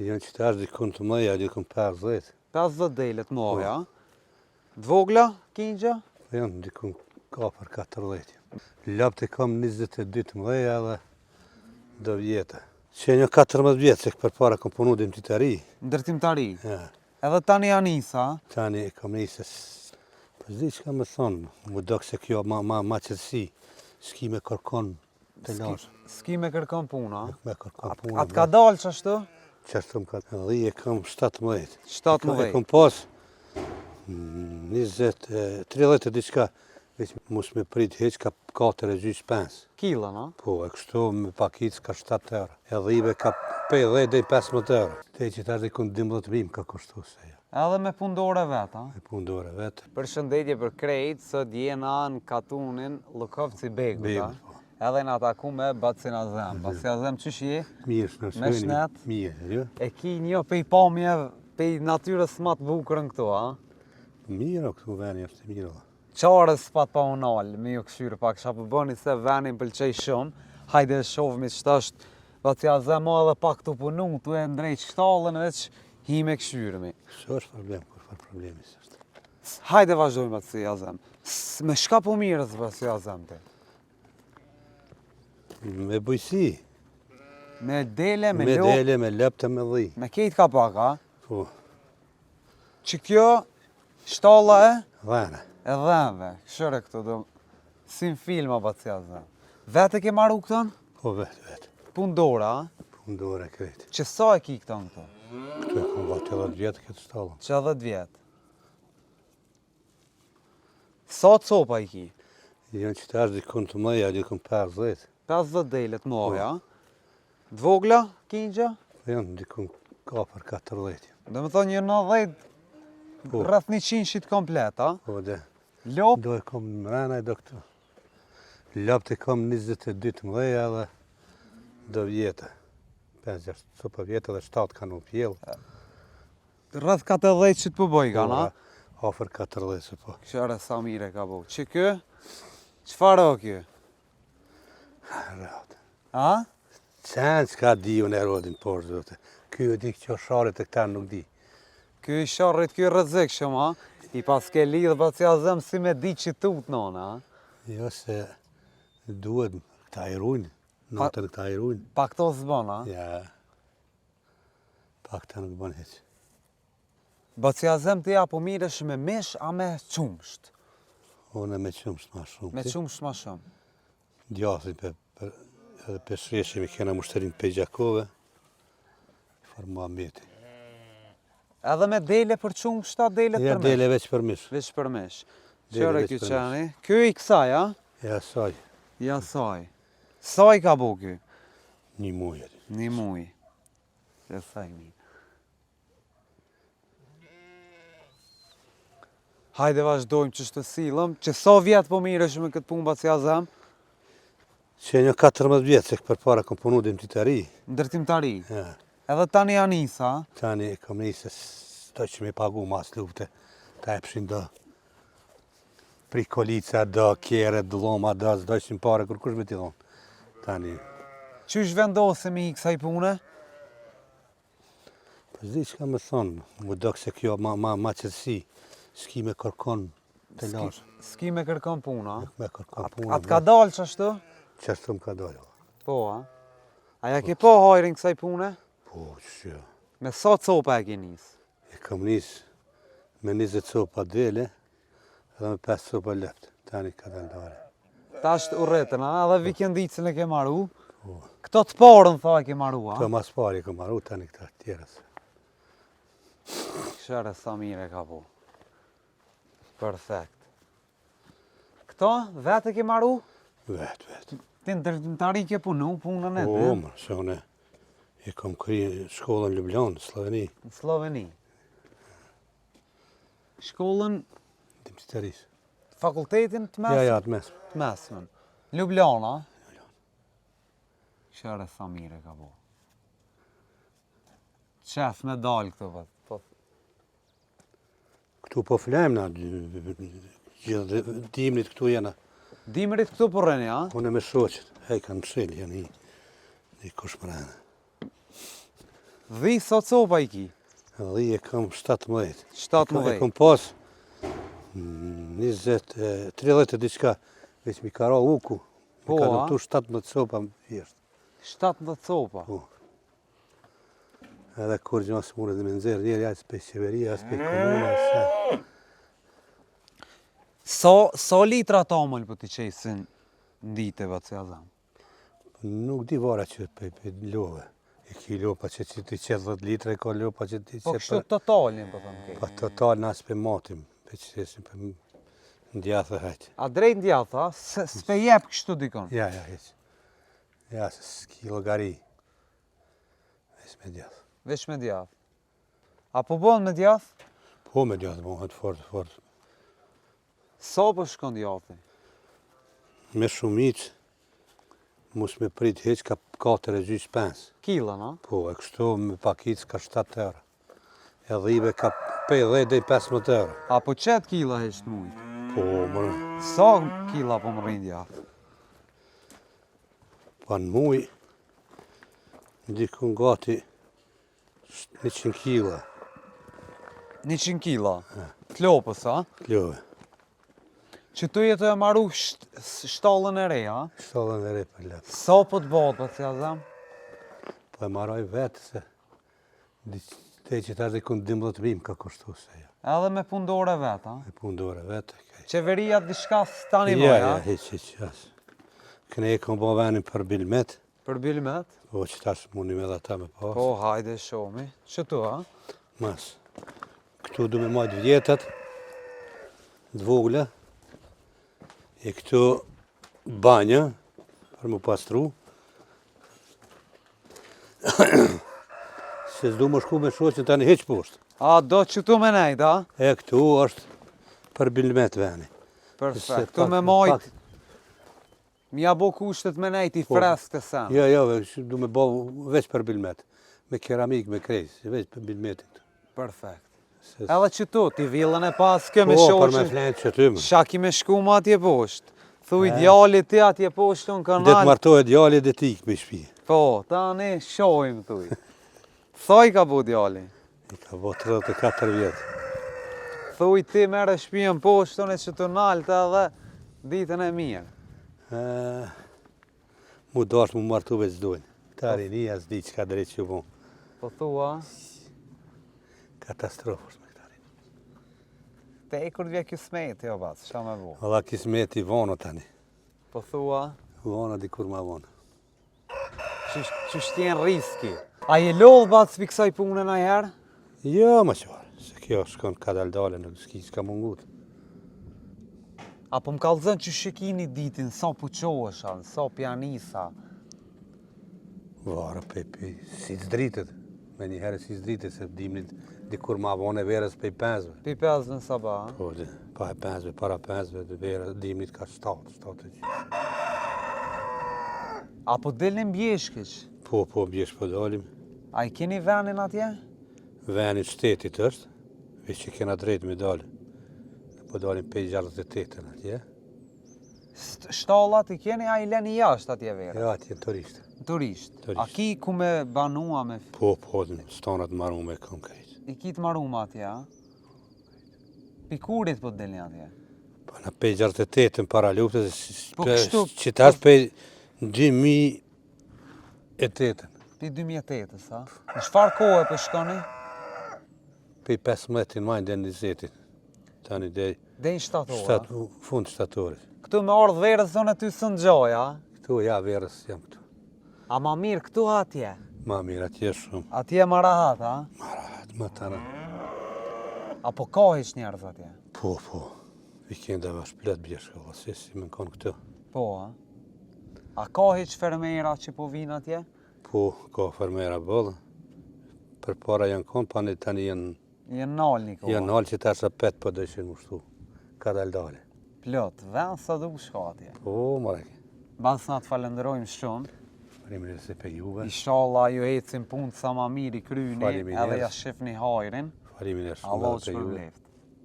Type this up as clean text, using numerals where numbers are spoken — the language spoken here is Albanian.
Janë qytetarë dikun të mëja, dikun 50. 50 dele të mëdha. Dvogla, kingja? Po janë dikun ka për 40. Lapt e kam 22 të mëdha dhe do vjetë. Që një 14 vjetë, se për para kam punu dhe në qytetari. Ndërtimtari? Ja. Edhe tani janë nisa? Tani kam nisës. Po zdi që kam me thonë, më dok se kjo ma qëtësi, s'ki me kërkon të lashë. S'ki me kërkon puna? Me kërkon puna. Atë ka dalë që ashtu? Qashtu më ka të dhe e kam 17. 17. E kam pas 20, 30 e diçka, veç mos me prit heq ka 4,5. Kila, na? Po, e kështu me pakic ka 7 euro. Edhe ibe ka 50 dhe 15 euro. Te që ta dikun 12 bim ka kushtu se ja. Edhe me pundore vetë, ha? Me pundore vetë. Përshëndetje për krejt, sot jena në katunin Lukovci Begu, edhe në ataku me Bacin Azem. Bacin Azem, qësh je? Mirë, me shnet? Mirë, jo? E ki një pej pamje, pej natyrës më të bukurën këtu, ha? Mirë, këtu veni është mirë. Qarës pat pa unal, me ju këshyrë pak, kisha përbëni se venin pëlqej shumë. Hajde shohmi që është Bacin Azem edhe pak të punu, tu e ndrejt shtallën veç hi me këshyrëmi. Së është problem, kur farë problemi së është. Hajde vazhdojmë Bacin Azem. Me shka po mirës Bacin Azem ti? Me bujësi. Me dele, me Me lop. dele, me lepte, me dhi. Me kejt ka pak, ha? Po. Që kjo, shtalla e? Dhene. E dhenve. Këshore këtu do, si në filma Bacin Azem. Vete ke maru këton? Po vetë. Pundora, ha? Pundore krejt. Që sa e ki këton këto? Këtu e kom vati 10 vjetë këtë shtallën. Që 10 vjetë. Sa copa i ki? Janë qytetarë dikun të mëja, dikun 50. 50 dele të mëdha. Dvogla, kingja? Po janë dikun ka për 40. Do më thonë një 90, rrëth 100 shit komplet, ha? Po dhe. Lop? Do e kom mrena e do këtu. Lapt e kom 22 të mëdha dhe do vjetë. 5-6 sopa vjetë dhe 7 kanë u pjellë. Rrëth 40 që të përboj ka, na? Afer 40 se po. Këshare sa mire ka bo. Që kë? Qëfar o kjo? Rrët. A? Qenë s'ka di unë e rodin por, zote. Kjo e di kjo sharit e këta nuk di. Kjo i sharrit, kjo i rëzik shumë, ha? I pas ke lidhë Bacin Azem si me di që tut nona, ha? Jo se duhet këta i rujnë. Natën këta i rujnë. Pa këto zbon, ha? Ja. Pa këta nuk bën heq. Bacin Azem të ja po miresh me mish, a me qumsht? Unë me qumsht ma shumë. Me qumsht ma shumë? Djasin edhe për shreshemi kena mushterin për Gjakove. Farë Muhameti. Edhe me dele për qumsht, a dele për mish? Ja, dele veç për mish. Veç për mish. Dele Qëre veç kjo për qeni? Kjo i kësaj, ha? Ja, saj. Ja, saj. Saj ka bo kjo? 1 muaj. 1 muaj. E saj mi. Hajde vazhdojmë që shtë silëm, që sa vjetë po miresh me këtë punë Bacin Azem? Që një 14 vjetë, se për para kom punu dhe në qytetari. Ndërtimtari? Ja. Edhe tani janë nisa? Tani e kom nisës, do që me pagu mas lufte, ta e pëshin do prikolica, do kjere, do loma, do që më pare, kur kush me t'i dhonë. Tani. Qysh vendosemi i kësaj pune? Po zdi që ka me thonë, më do se kjo ma qëtësi, s'ki me kërkon të lashë. S'ki me kërkon puna? Me kërkon puna. Atë ka dalë që ashtu? Qashtu më ka dalë. Po, ha? Aja ke po hajrin kësaj pune? Po, që. Me sa copa e ke nisë? E kam nisë me 20 copa dele, edhe me 5 copa leptë. Tani ka dalë dare. Ta është u rretën, ha? Edhe vikendicën e ke maru? Po. Këto të parën, tha, e ke maru, ha? Këto mas pari e ke maru, tani këta tjerës. Këshare sa mire ka po. Perfekt. Këto, vete ke maru? Vetë. Ti ndërtimtari ke punu, punën e Po, të? më, se une e kom kri shkollën Ljubljanë, në Sloveni. Në Sloveni. Shkollën, Tim qytetarisë. fakultetin të mesme? Ja, të mesme. Të mesmen. Ljubljana? Qëre sa mire ka bo. Qef me dalë këtu, po. Këtu po flem na, gjithë dimnit këtu jena. Dimrit këtu po rreni, ha? Unë me shoqet, e kanë mshel, janë i kush më rrënë. Dhi, sa copa i ki? Dhi e kam 17. 17. E kam pas 20, 30 e diçka, veç mi ka ra uku. Po, Mi ka a? dëmtu 17 copa më thjesht. 17 copa. Po. Edhe kur gjë së mure dhe me nëzirë njerë, as për qeveria, as për komuna, Sa litra tamëll për t'i qesin në dite, Vaci Azam? Nuk di vara që për love. E ki lopa që ti qetë 10 litra, e ka lopa që ti Po qetë kështu totalin, po thëmë kej. pa total në asë për matim, për qesin për ndjathë hajtë. A drejt ndjatha, s'pe jep kështu dikon? Ja, heq. Ja, se s'ki logari. Veç me djathë. Veç me djath. A po bon me djath? Po me djathë, mo, hëtë fort. Sa po shkon djathi? Me shumicë, mus me prit heq ka 4,5. Kila, na? Po, e kështu me pakicë ka 7 euro. E dhive ka 50 dhe 15 euro. A po qëtë kila heshtë mujtë? Po, më Sa kila po më rrinë djath? pa në muj, ndikun gati 100 kila 100 kila? T'lopës, a? klove. Që tu jetu e maru shtallën e reja, a? Shtallën e re për lepë. Sa po t'bot, Vaci Azam? Po e maroj vetë se te që ta dikun 12.000 ka kushtu se ja. Edhe me pundore vetë, a? E pundore vetë. Qeveria diçka s'tani Ja, moj, ja, a? heq, jas. Këne e kom bo venin për bilmet, Për bilmet? po që tash mundi me dhe ta me pas. Po, hajde shomi. Që tu, a? Mas. Këtu du me majtë vjetat, dvogla, e këtu banja, për mu pastru. Se s'du më shku me shoqën tani heq poshtë. A, do që tu me nejt, a? E këtu është për bilmet veni. Perfekt. Tu me majt, mja bo kushtet me nejt i Po. fresk të sen. Jo, du me bo veç për bilmet. Me keramik, me krejs, veç për bilmetit. Perfekt. Se- Edhe që tu, ti villën e pas kë me Po, për me shoqin. flenë që ty më. Shaki me shku ma atje poshtë. Thuj djallit ti atje poshtë në Dhe të kanal. martohet djali dhe ti ikë me shpi. Po, tani shojmë thuj. Sa i ka bu djalli? I ka bo 34 vjetë. Thuj ti mere shpijen poshtën e që të naltë edhe ditën e mirë. Mu dash mu martu veç dojnë. Ta rinia s'di që ka drejt që bu. Po thua, Katastrofës me këta rinia. te e kur vje kjo smeti, jo bac, qa me bu? Alla kismeti vono tani. Po thua, Vono dikur ma vono. që shtjen riski. A je lodh bac për kësaj punën a herë? Jo, ma qarë. Se kjo shkon ka daldale, nuk s'ka mungut. Apo më kallëzën që shikini ditin, sa puqohesha, sa pjanisa. Varë pe si s'dritet. Me një herë si s'dritet, se dimnit dikur ma vonë e verës pe 5-ve. Pi 5 në sabah. Po, pa e 5-ve, para 5-ve, dhe verës dimnit ka 7. Apo delin bjeshkiq. Po, bjesh po dalim. A i keni venin atje? Venit shtetit është, veç që kena drejt me dalë. Po dalim pe 68 atje. Shtallat i keni, a i leni jashtë atje verë? Ja, atje në turisht. Turisht. Turisht. A ki ku me banua me... Po, në stanat maru me kom krejt. I ki të maruma atje, a? Pikurit po të delin atje? Po në pe 68 para luftës, Po kështu- që tash pe 2008. Pi 2008-ës, a? Në shfar kohë po shkoni? Pe 15 në majnë dhe në 20. Tani dhe Dejnë shtatorë, a? fund shtatorit. Këtu me ardhë verës zonë ty së në gjoj, a? Këtu, ja, verës jam këtu. A ma mirë këtu atje? Ma mirë atje shumë. Atje ma rahat, a? Marat, ma tana. Apo ka hiq njerëz atje? Po. Vikenda va shplet bjeshka, si me në konë këtu. Po, a? A ka hiq fermera që po vinë atje? Po, ka fermera bëllë. Për para janë konë, pa në tani janë Jenë nalë një kohë. janë nalë që tasha 5 për dëshin mushtu. Ka daldale. Plot, vend sa du shka atje. Po, marake. Bas na të falenderojmë shumë. Faleminderit se pe juve. Inshallah ju ecim punë sa ma mirë i kryni Faleminderit. edhe ja shifni hajrin. Faleminderit shumë Allah edhe të pe juve. shpërbleft.